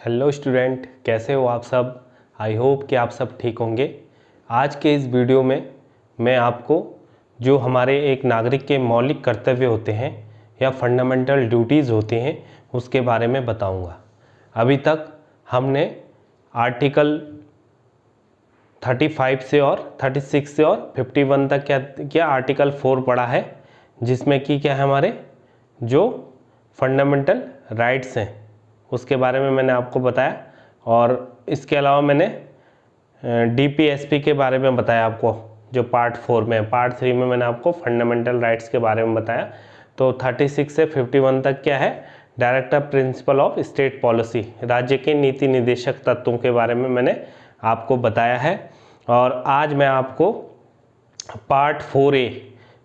Hello student, कैसे हो आप सब। आई होप कि आप सब ठीक होंगे। आज के इस वीडियो में मैं आपको जो हमारे एक नागरिक के मौलिक कर्तव्य होते हैं या फंडामेंटल ड्यूटीज़ होती हैं उसके बारे में बताऊंगा। अभी तक हमने आर्टिकल 35 से और 36 से और 51 तक क्या आर्टिकल 4 पढ़ा है, जिसमें कि क्या है हमारे जो फंडामेंटल राइट्स हैं उसके बारे में मैंने आपको बताया। और इसके अलावा मैंने डीपीएसपी के बारे में बताया आपको, जो पार्ट 4 में। पार्ट 3 में मैंने आपको फंडामेंटल राइट्स के बारे में बताया। तो 36 से 51 तक क्या है, director principle of state policy, राज्य के नीति निर्देशक तत्वों के बारे में मैंने आपको बताया है। और आज मैं आपको पार्ट 4A,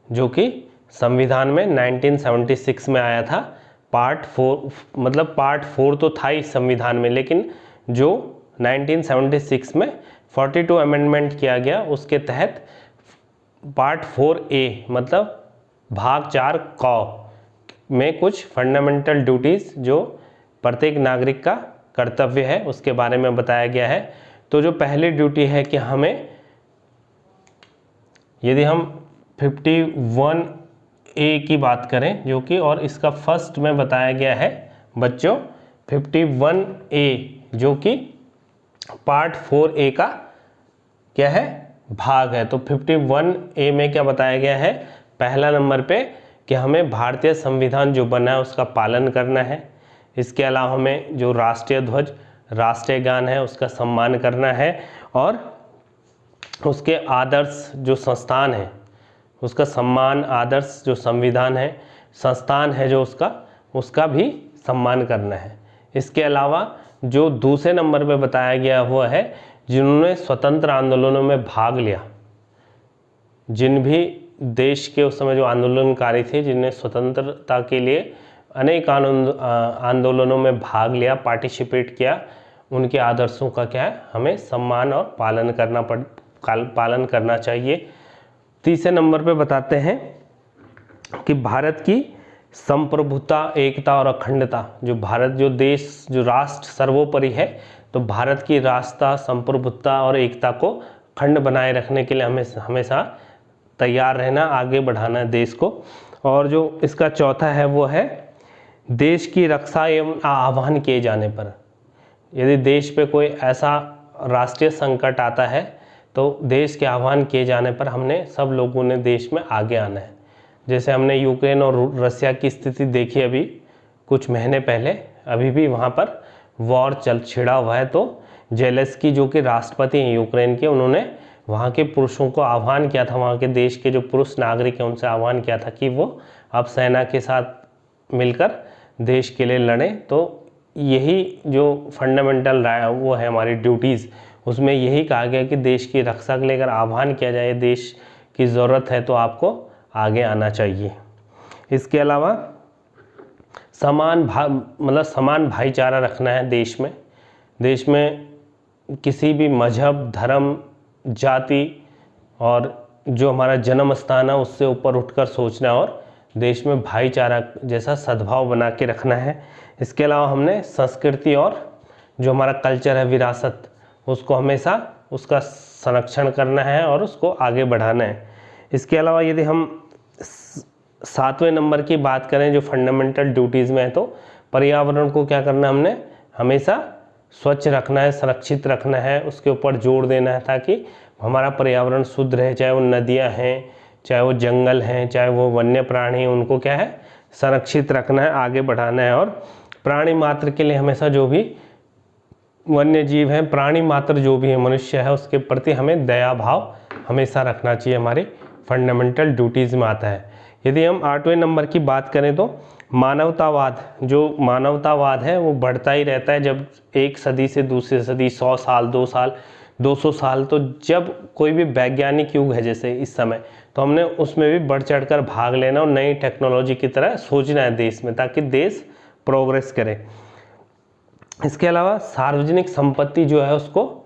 जो कि संविधान में 1976 में आया था, पार्ट 4 मतलब पार्ट 4 तो था ही संविधान में, लेकिन जो 1976 में 42 अमेंडमेंट किया गया उसके तहत पार्ट 4A मतलब भाग 4 क में कुछ फंडामेंटल ड्यूटीज़ जो प्रत्येक नागरिक का कर्तव्य है उसके बारे में बताया गया है। तो जो पहली ड्यूटी है कि हमें, यदि हम 51A की बात करें जो कि, और इसका फर्स्ट में बताया गया है बच्चों 51A, जो कि पार्ट 4A का क्या है, भाग है। तो 51A में क्या बताया गया है, पहला नंबर पे कि हमें भारतीय संविधान जो बना है उसका पालन करना है। इसके अलावा हमें जो राष्ट्रीय ध्वज, राष्ट्रीय गान है उसका सम्मान करना है, और उसके आदर्श जो संस्थान है उसका सम्मान, आदर्श जो संविधान है, संस्थान है जो उसका भी सम्मान करना है। इसके अलावा जो दूसरे नंबर पे बताया गया वो है जिन्होंने स्वतंत्र आंदोलनों में भाग लिया, जिन भी देश के उस समय जो आंदोलनकारी थे, जिन्हें स्वतंत्रता के लिए अनेक आंदोलनों में भाग लिया, पार्टिसिपेट किया, उनके आदर्शों का क्या है, हमें सम्मान और पालन करना चाहिए। तीसरे नंबर पे बताते हैं कि भारत की संप्रभुता, एकता और अखंडता, जो भारत, जो देश, जो राष्ट्र सर्वोपरि है, तो भारत की राष्ट्रता, संप्रभुता और एकता को अखंड बनाए रखने के लिए हमें हमेशा तैयार रहना, आगे बढ़ाना है देश को। और जो इसका चौथा है वो है देश की रक्षा एवं आह्वान किए जाने पर, यदि देश पे कोई ऐसा राष्ट्रीय संकट आता है तो देश के आह्वान किए जाने पर हमने सब लोगों ने देश में आगे आना है। जैसे हमने यूक्रेन और रसिया की स्थिति देखी अभी कुछ महीने पहले, अभी भी वहाँ पर वॉर छिड़ा हुआ है। तो जेलेंस्की जो कि राष्ट्रपति हैं यूक्रेन के, उन्होंने वहाँ के पुरुषों को आह्वान किया था, वहाँ के देश के जो पुरुष नागरिक हैं उनसे आह्वान किया था कि वो अब सेना के साथ मिलकर देश के लिए लड़ें। तो यही जो फंडामेंटल वो है हमारी ड्यूटीज़, उसमें यही कहा गया कि देश की रक्षा के लिए अगर आह्वान किया जाए, देश की ज़रूरत है, तो आपको आगे आना चाहिए। इसके अलावा समान भाईचारा रखना है देश में। देश में किसी भी मजहब, धर्म, जाति और जो हमारा जन्म स्थान है उससे ऊपर उठकर सोचना, और देश में भाईचारा जैसा सद्भाव बना के रखना है। इसके अलावा हमने संस्कृति और जो हमारा कल्चर है, विरासत, उसको हमेशा उसका संरक्षण करना है और उसको आगे बढ़ाना है। इसके अलावा यदि हम 7वें नंबर की बात करें जो फंडामेंटल ड्यूटीज़ में है, तो पर्यावरण को क्या करना है, हमने हमेशा स्वच्छ रखना है, संरक्षित रखना है, उसके ऊपर जोर देना है ताकि हमारा पर्यावरण शुद्ध रहे। चाहे वो नदियाँ हैं, चाहे वो जंगल हैं, चाहे वो वन्य प्राणी, उनको क्या है, संरक्षित रखना है, आगे बढ़ाना है। और प्राणी मात्र के लिए हमेशा, जो भी वन्य जीव हैं, प्राणी मात्र जो भी है, मनुष्य है, उसके प्रति हमें दया भाव हमेशा रखना चाहिए, हमारी फंडामेंटल ड्यूटीज़ में आता है। यदि हम 8वें नंबर की बात करें तो मानवतावाद, जो मानवतावाद है वो बढ़ता ही रहता है। जब एक सदी से दूसरी सदी, 100 साल, 2 साल, 200 साल, तो जब कोई भी वैज्ञानिक युग है जैसे इस समय, तो हमने उसमें भी बढ़ चढ़ कर भाग लेना और नई टेक्नोलॉजी की तरह सोचना है देश में, ताकि देश प्रोग्रेस करे। इसके अलावा सार्वजनिक संपत्ति जो है उसको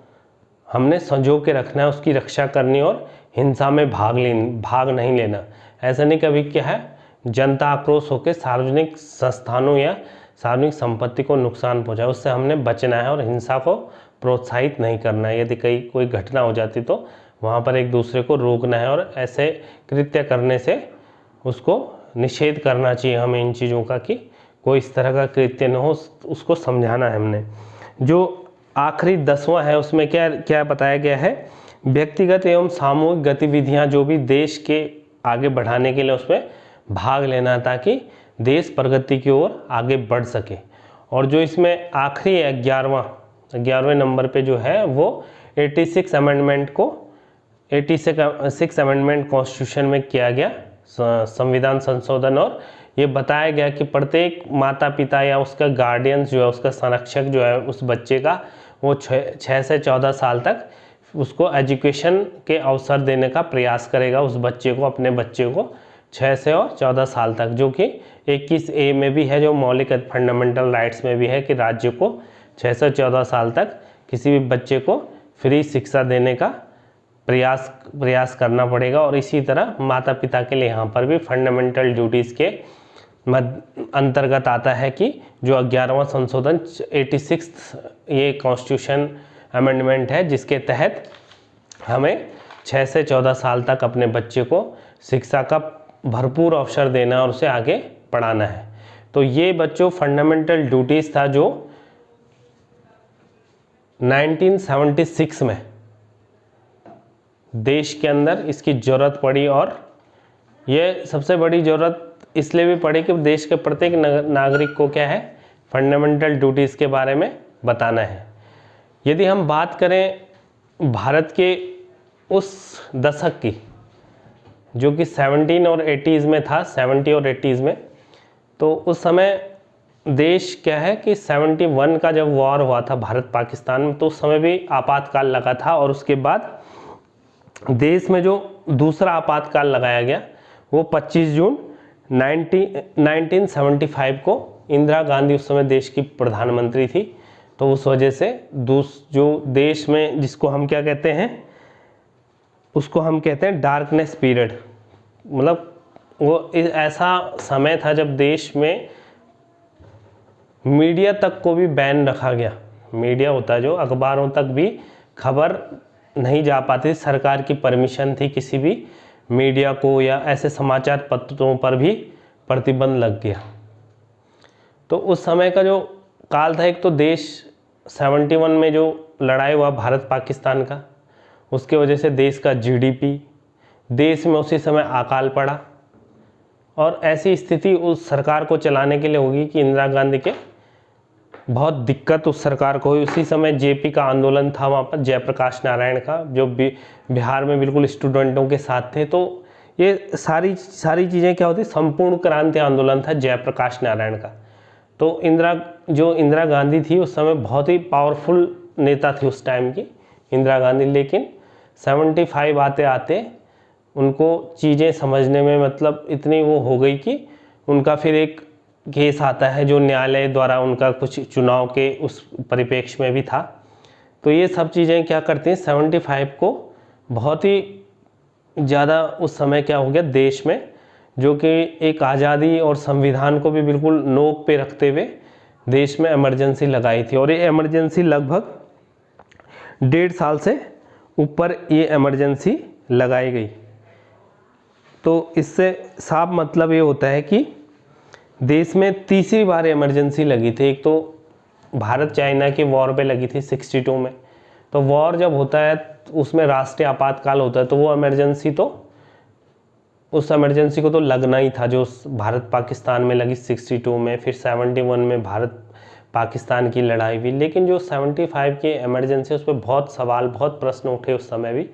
हमने संजो के रखना है, उसकी रक्षा करनी और हिंसा में भाग नहीं लेना। ऐसा नहीं कभी क्या है जनता आक्रोश होकर सार्वजनिक संस्थानों या सार्वजनिक संपत्ति को नुकसान पहुंचाए, उससे हमने बचना है और हिंसा को प्रोत्साहित नहीं करना है। यदि कोई घटना हो जाती तो वहाँ पर एक दूसरे को रोकना है और ऐसे कृत्य करने से उसको निषेध करना चाहिए हमें इन चीज़ों का, कि कोई इस तरह का कृत्य न हो, उसको समझाना है हमने। जो आखिरी 10वां है उसमें क्या क्या बताया गया है, व्यक्तिगत एवं सामूहिक गतिविधियां जो भी देश के आगे बढ़ाने के लिए उसमें भाग लेना, ताकि देश प्रगति की ओर आगे बढ़ सके। और जो इसमें आखिरी 11वें नंबर पे जो है वो 86 अमेंडमेंट को 86 अमेंडमेंट कॉन्स्टिट्यूशन में किया गया संविधान संशोधन, और ये बताया गया कि प्रत्येक माता पिता या उसका गार्डियंस जो है, उसका संरक्षक जो है उस बच्चे का, वो 6 से 14 साल तक उसको एजुकेशन के अवसर देने का प्रयास करेगा उस बच्चे को, अपने बच्चे को 6 से और 14 साल तक, जो कि 21A में भी है, जो मौलिक फंडामेंटल राइट्स में भी है कि राज्य को 6 से 14 साल तक किसी भी बच्चे को फ्री शिक्षा देने का प्रयास करना पड़ेगा। और इसी तरह माता पिता के लिए यहाँ पर भी फंडामेंटल ड्यूटीज़ के अंतर्गत आता है कि जो 11वां संशोधन 86 ये कॉन्स्टिट्यूशन अमेंडमेंट है, जिसके तहत हमें 6 से 14 साल तक अपने बच्चे को शिक्षा का भरपूर अवसर देना और उसे आगे पढ़ाना है। तो ये बच्चों फंडामेंटल ड्यूटीज़ था जो 1976 में देश के अंदर इसकी ज़रूरत पड़ी, और ये सबसे बड़ी ज़रूरत इसलिए भी पड़ी कि देश के प्रत्येक नागरिक को क्या है, फंडामेंटल ड्यूटीज़ के बारे में बताना है। यदि हम बात करें भारत के उस दशक की जो कि 17 और 80s में था, 70 और 80s में, तो उस समय देश क्या है कि 71 का जब वॉर हुआ था भारत पाकिस्तान में, तो उस समय भी आपातकाल लगा था, और उसके बाद देश में जो दूसरा आपातकाल लगाया गया वो 25 जून 1975 को इंदिरा गांधी उस समय देश की प्रधानमंत्री थी। तो उस वजह से जो देश में जिसको हम क्या कहते हैं, उसको हम कहते हैं डार्कनेस पीरियड, मतलब वो ऐसा समय था जब देश में मीडिया तक को भी बैन रखा गया। मीडिया होता है जो, अखबारों तक भी खबर नहीं जा पाती, सरकार की परमिशन थी किसी भी मीडिया को या ऐसे समाचार पत्रों पर भी प्रतिबंध लग गया। तो उस समय का जो काल था, एक तो देश 71 में जो लड़ाई हुआ भारत पाकिस्तान का, उसके वजह से देश का जीडीपी, देश में उसी समय अकाल पड़ा, और ऐसी स्थिति उस सरकार को चलाने के लिए होगी कि इंदिरा गांधी के बहुत दिक्कत उस सरकार को हुई। उसी समय जेपी का आंदोलन था वहाँ पर, जयप्रकाश नारायण का, जो बिहार में बिल्कुल स्टूडेंटों के साथ थे। तो ये सारी चीज़ें क्या होती, संपूर्ण क्रांति आंदोलन था जयप्रकाश नारायण का। तो इंदिरा गांधी थी उस समय, बहुत ही पावरफुल नेता थी उस टाइम की इंदिरा गांधी, लेकिन 75 आते आते उनको चीज़ें समझने में मतलब इतनी वो हो गई कि उनका फिर एक केस आता है जो न्यायालय द्वारा उनका कुछ चुनाव के उस परिप्रेक्ष्य में भी था। तो ये सब चीज़ें क्या करती हैं, 75 को बहुत ही ज़्यादा उस समय क्या हो गया देश में, जो कि एक आज़ादी और संविधान को भी बिल्कुल नोक पे रखते हुए देश में इमरजेंसी लगाई थी। और ये इमरजेंसी लगभग 1.5 साल से ऊपर ये इमरजेंसी लगाई गई। तो इससे साफ मतलब ये होता है कि देश में तीसरी बार इमरजेंसी लगी थी। एक तो भारत चाइना के वॉर पे लगी थी 62 में। तो वॉर जब होता है उसमें राष्ट्रीय आपातकाल होता है, तो वो इमरजेंसी तो उस इमरजेंसी को तो लगना ही था जो भारत पाकिस्तान में लगी 62 में, फिर 71 में भारत पाकिस्तान की लड़ाई हुई। लेकिन जो 75 की इमरजेंसी उस पर बहुत सवाल, बहुत प्रश्न उठे उस समय भी,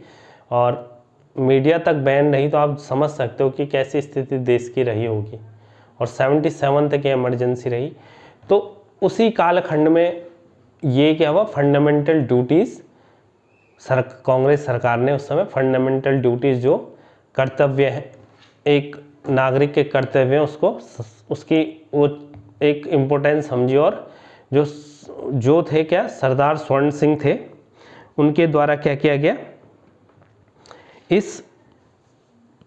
और मीडिया तक बैन रही। तो आप समझ सकते हो कि कैसी स्थिति देश की रही होगी। और 77 तक ये इमरजेंसी रही। तो उसी कालखंड में ये क्या हुआ, फंडामेंटल ड्यूटीज़ कांग्रेस सरकार ने उस समय फंडामेंटल ड्यूटीज़ जो कर्तव्य है, एक नागरिक के कर्तव्य हैं, उसकी वो एक इम्पोर्टेंस समझी। और जो थे क्या, सरदार स्वर्ण सिंह थे, उनके द्वारा क्या किया गया, इस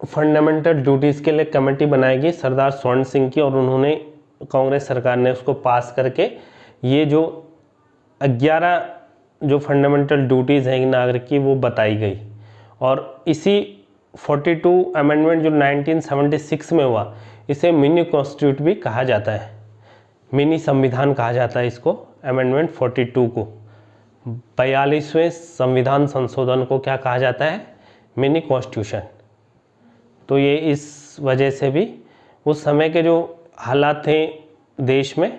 फंडामेंटल ड्यूटीज़ के लिए कमेटी बनाई गई सरदार स्वर्ण सिंह की, और उन्होंने कांग्रेस सरकार ने उसको पास करके ये जो 11 जो फंडामेंटल ड्यूटीज़ हैं एक नागरिक की वो बताई गई। और इसी 42 अमेंडमेंट जो 1976 में हुआ इसे मिनी कॉन्स्टिट्यूट भी कहा जाता है, मिनी संविधान कहा जाता है इसको, अमेंडमेंट 42 को। 42वें संविधान संशोधन को क्या कहा जाता है, मिनी कॉन्स्टिट्यूशन। तो ये इस वजह से भी उस समय के जो हालात थे देश में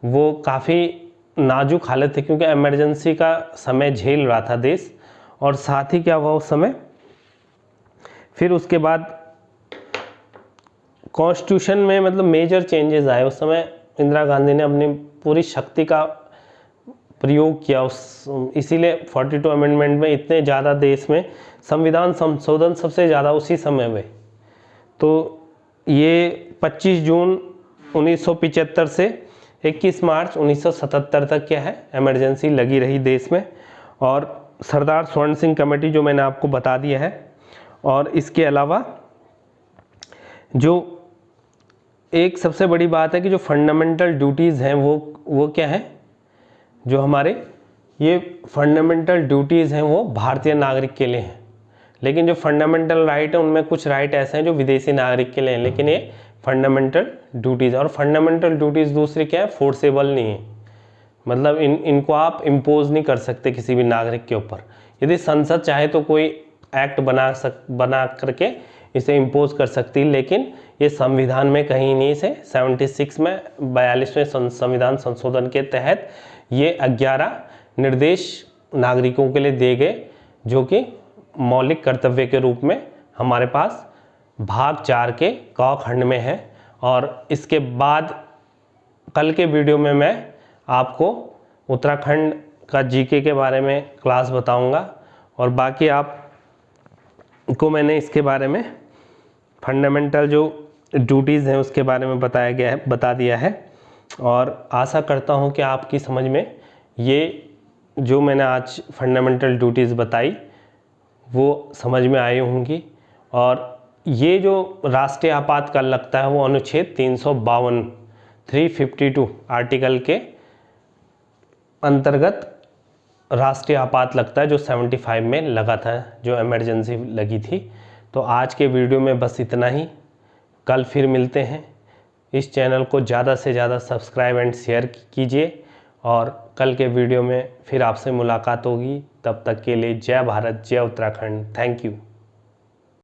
वो काफ़ी नाजुक हालत थी, क्योंकि इमरजेंसी का समय झेल रहा था देश। और साथ ही क्या हुआ उस समय, फिर उसके बाद कॉन्स्टिट्यूशन में मतलब मेजर चेंजेस आए। उस समय इंदिरा गांधी ने अपनी पूरी शक्ति का प्रयोग किया इसीलिए 42 अमेंडमेंट में इतने ज़्यादा देश में संविधान संशोधन सबसे ज़्यादा उसी समय में। तो ये 25 जून 1975 से 21 मार्च 1977 तक क्या है इमरजेंसी लगी रही देश में। और सरदार स्वर्ण सिंह कमेटी जो मैंने आपको बता दिया है। और इसके अलावा जो एक सबसे बड़ी बात है कि जो फंडामेंटल ड्यूटीज़ हैं वो क्या है, जो हमारे ये फंडामेंटल ड्यूटीज़ हैं वो भारतीय नागरिक के लिए हैं। लेकिन जो फंडामेंटल राइट है उनमें कुछ राइट ऐसे हैं जो विदेशी नागरिक के लिए हैं, लेकिन ये फंडामेंटल ड्यूटीज़। और फंडामेंटल ड्यूटीज़ दूसरी क्या है, फोर्सेबल नहीं है, मतलब इनको आप इम्पोज नहीं कर सकते किसी भी नागरिक के ऊपर। यदि संसद चाहे तो कोई एक्ट बना करके इसे इम्पोज कर सकती है, लेकिन ये संविधान में कहीं नहीं से 76 में 42वें संविधान संशोधन के तहत ये 11 निर्देश नागरिकों के लिए दिए गए, जो कि मौलिक कर्तव्य के रूप में हमारे पास भाग 4 के क खंड में है। और इसके बाद कल के वीडियो में मैं आपको उत्तराखंड का जीके के बारे में क्लास बताऊंगा। और बाकी आपको मैंने इसके बारे में फंडामेंटल जो ड्यूटीज़ हैं उसके बारे में बता दिया है। और आशा करता हूं कि आपकी समझ में ये जो मैंने आज फंडामेंटल ड्यूटीज़ बताई वो समझ में आई होंगी। और ये जो राष्ट्रीय आपातकाल लगता है वो अनुच्छेद 352 आर्टिकल के अंतर्गत राष्ट्रीय आपात लगता है, जो 75 में लगा था, जो इमरजेंसी लगी थी। तो आज के वीडियो में बस इतना ही, कल फिर मिलते हैं। इस चैनल को ज़्यादा से ज़्यादा सब्सक्राइब एंड शेयर कीजिए। और कल के वीडियो में फिर आपसे मुलाकात होगी। तब तक के लिए जय भारत, जय उत्तराखंड। Thank you.